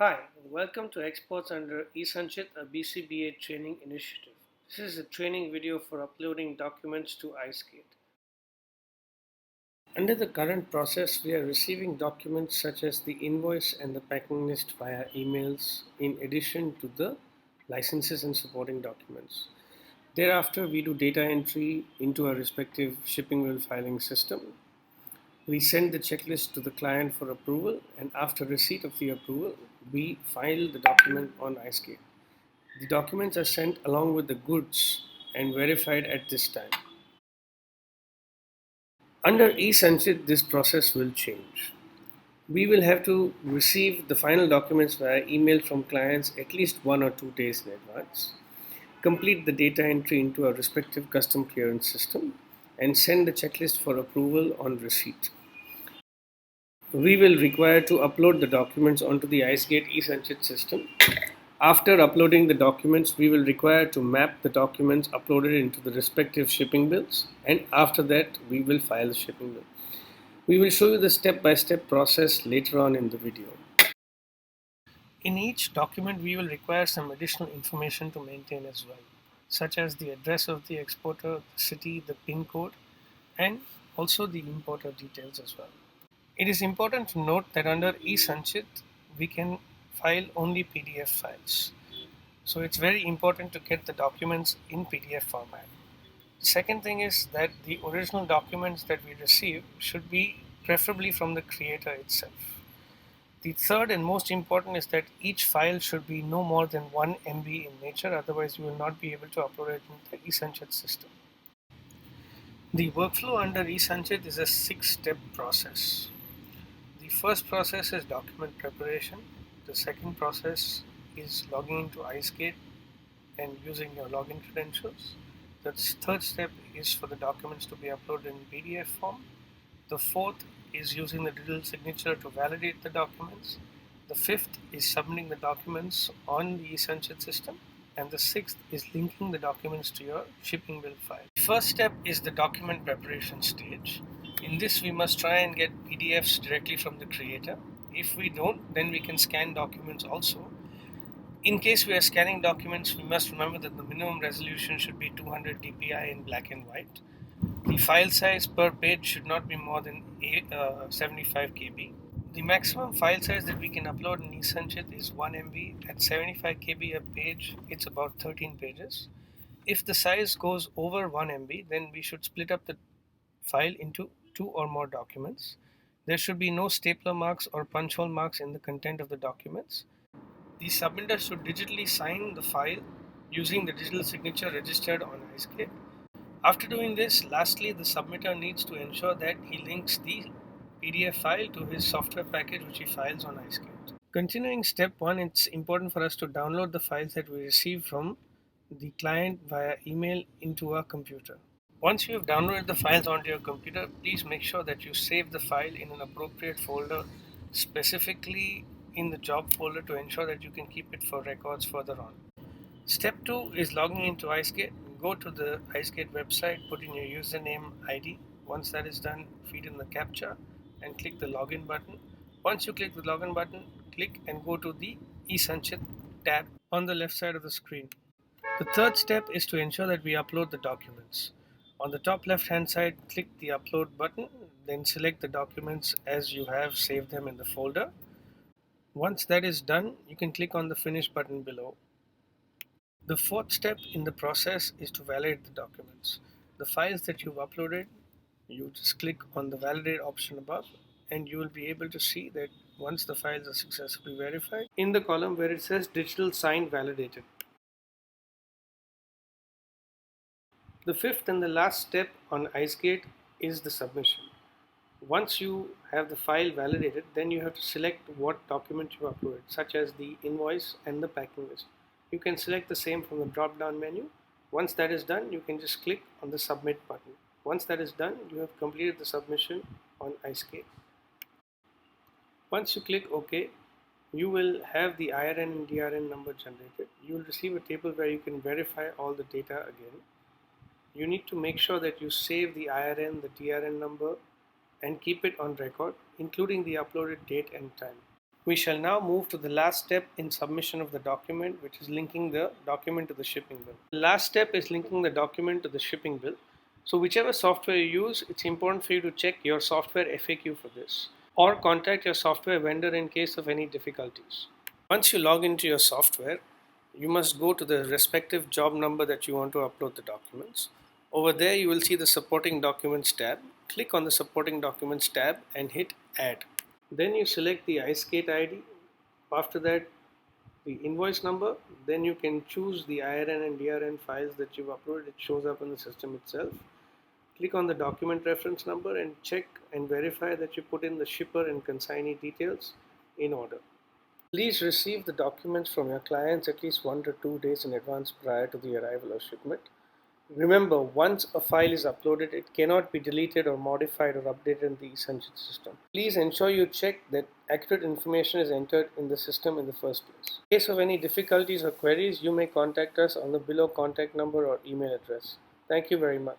Hi, and welcome to Exports under E-Sanchit, a BCBA training initiative. This is a training video for uploading documents to iSgate. Under the current process, we are receiving documents such as the invoice and the packing list via emails, in addition to the licenses and supporting documents. Thereafter, we do data entry into our respective shipping bill filing system. We send the checklist to the client for approval, and after receipt of the approval, we file the document on iSgate. The documents are sent along with the goods and verified at this time. Under E-Sanchit, this process will change. We will have to receive the final documents via email from clients at least 1 or 2 days in advance, complete the data entry into our respective custom clearance system, and send the checklist for approval on receipt. We will require to upload the documents onto the iSgate E-Sanchit system. After uploading the documents, we will require to map the documents uploaded into the respective shipping bills, and after that, we will file the shipping bill. We will show you the step-by-step process later on in the video. In each document, we will require some additional information to maintain as well, such as the address of the exporter, the city, the PIN code, and also the importer details as well. It is important to note that under E-Sanchit, we can file only PDF files. So it's very important to get the documents in PDF format. The second thing is that the original documents that we receive should be preferably from the creator itself. The third and most important is that each file should be no more than 1 MB in nature, otherwise you will not be able to upload it in the E-Sanchit system. The workflow under E-Sanchit is a 6-step process. The first process is document preparation. The second process is logging into iSgate and using your login credentials. The third step is for the documents to be uploaded in PDF form. The fourth is using the digital signature to validate the documents. The fifth is submitting the documents on the Esanchit system. And the sixth is linking the documents to your shipping bill file. The first step is the document preparation stage. In this, we must try and get PDFs directly from the creator. If we don't, then we can scan documents also. In case we are scanning documents, we must remember that the minimum resolution should be 200 dpi in black and white. The file size per page should not be more than 75 KB. The maximum file size that we can upload in Esanchit is 1 MB. At 75 KB a page, it's about 13 pages. If the size goes over 1 MB, then we should split up the file into 2 or more documents. There should be no stapler marks or punch hole marks in the content of the documents. The submitter should digitally sign the file using the digital signature registered on iSgate. After doing this, lastly, the submitter needs to ensure that he links the PDF file to his software package which he files on iSgate. Continuing step 1, it's important for us to download the files that we receive from the client via email into our computer. Once you have downloaded the files onto your computer, please make sure that you save the file in an appropriate folder, specifically in the job folder, to ensure that you can keep it for records further on. Step 2 is logging into iSgate. Go to the iSgate website, put in your username ID. Once that is done, feed in the captcha and click the login button. Once you click the login button, click and go to the E-Sanchit tab on the left side of the screen. The third step is to ensure that we upload the documents. On the top left hand side, click the upload button, then select the documents as you have saved them in the folder. Once that is done, you can click on the finish button below. The fourth step in the process is to validate the documents. The files that you've uploaded, you just click on the validate option above, and you will be able to see that once the files are successfully verified, in the column where it says digital sign validated. The fifth and the last step on iSgate is the submission. Once you have the file validated, then you have to select what document you uploaded, such as the invoice and the packing list. You can select the same from the drop down menu. Once that is done, you can just click on the submit button. Once that is done, you have completed the submission on iSgate. Once you click OK, you will have the IRN and DRN number generated. You will receive a table where you can verify all the data again. You need to make sure that you save the IRN, the DRN number, and keep it on record, including the uploaded date and time. We shall now move to the last step in submission of the document, which is linking the document to the shipping bill. The last step is linking the document to the shipping bill. So whichever software you use, it's important for you to check your software FAQ for this, or contact your software vendor in case of any difficulties. Once you log into your software, you must go to the respective job number that you want to upload the documents. Over there, you will see the supporting documents tab. Click on the supporting documents tab and hit add. Then you select the iSkate ID. After that, the invoice number. Then you can choose the IRN and DRN files that you've uploaded. It shows up in the system itself. Click on the document reference number and check and verify that you put in the shipper and consignee details in order. Please receive the documents from your clients at least 1 to 2 days in advance prior to the arrival of shipment. Remember, once a file is uploaded, it cannot be deleted or modified or updated in the Esanchit system. Please ensure you check that accurate information is entered in the system in the first place. In case of any difficulties or queries, you may contact us on the below contact number or email address. Thank you very much.